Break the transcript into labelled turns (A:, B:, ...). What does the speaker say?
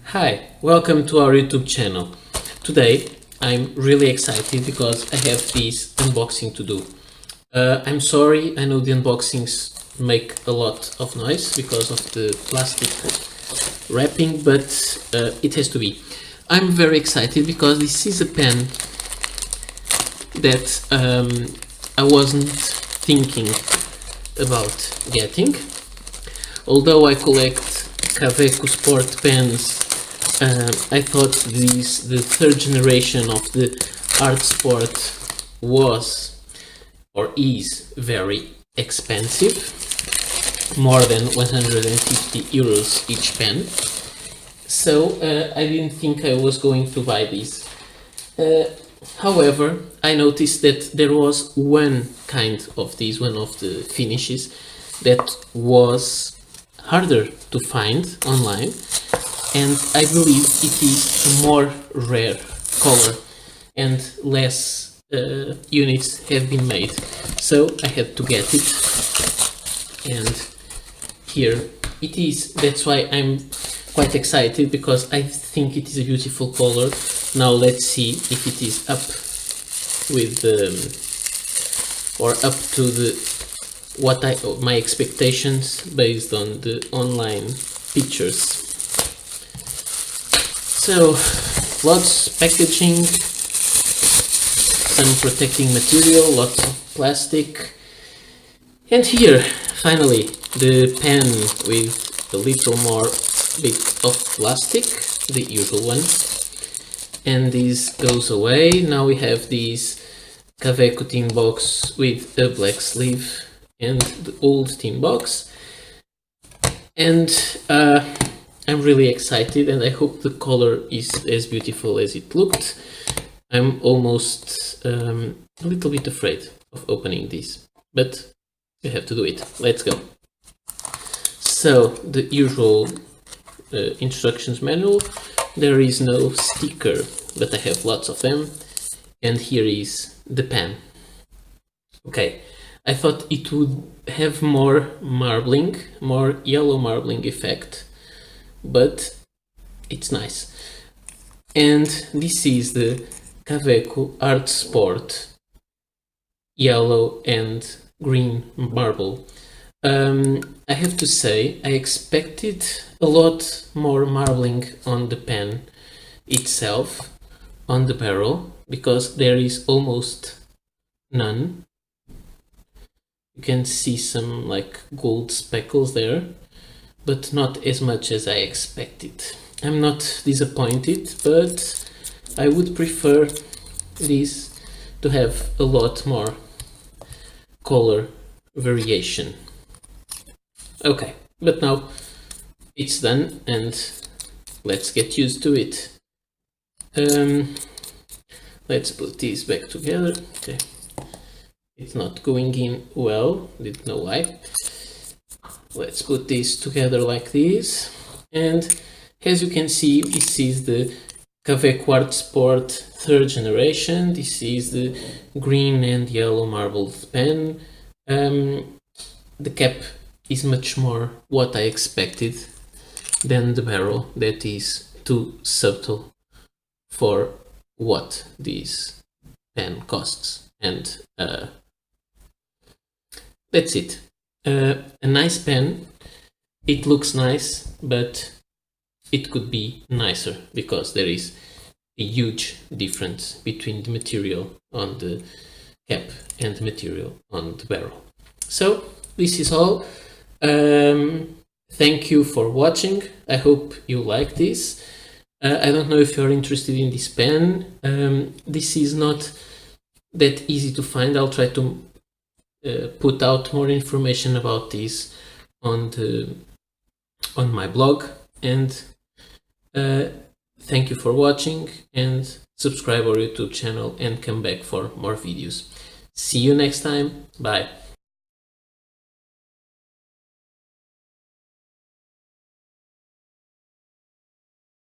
A: Hi, welcome to our YouTube channel. Today I'm really excited because I have this unboxing to do. I'm sorry, I know the unboxings make a lot of noise because of the plastic wrapping, but it has to be. I'm very excited because this is a pen that I wasn't thinking about getting. Although I collect Kaweco sport pens, I thought the third generation of the Art Sport was or is very expensive, more than 150 euros each pen. So I didn't think I was going to buy these. However, I noticed that there was one kind of these, one of the finishes that was harder to find online, and I believe it is a more rare color and less units have been made, so I had to get it, and here it is. That's why I'm quite excited, because I think it is a beautiful color. Now let's see if it is up with or up to my expectations based on the online pictures. So lots packaging, some protecting material, lots of plastic, and here finally the pen with a little more bit of plastic, the usual one, and this goes away. Now we have this Kaweco tin box with a black sleeve and the old tin box, and I'm really excited, and I hope the color is as beautiful as it looked. I'm almost a little bit afraid of opening this, but we have to do it. Let's go. So the usual instructions manual. There is no sticker, but I have lots of them, and here is the pen. Okay, I thought it would have more marbling, more yellow marbling effect, but it's nice. And this is the Kaweco Art Sport yellow and green marble. I have to say, I expected a lot more marbling on the pen itself, on the barrel, because there is almost none. You can see some like gold speckles there, but not as much as I expected. I'm not disappointed, but I would prefer this to have a lot more color variation. Okay, but now it's done, and let's get used to it. Let's put these back together. Okay, it's not going in well, didn't know why. Let's put these together like this, and as you can see, this is the Kaweco Art Sport third generation. This is the green and yellow marbled pen. The cap is much more what I expected than the barrel, that is too subtle for what this pen costs, and that's it. A nice pen. It looks nice, but it could be nicer, because there is a huge difference between the material on the cap and the material on the barrel. So this is all. Thank you for watching. I hope you like this. I don't know if you're interested in this pen. This is not that easy to find. I'll try to put out more information about this on my blog, and thank you for watching, and subscribe our YouTube channel and come back for more videos. See you next time. Bye.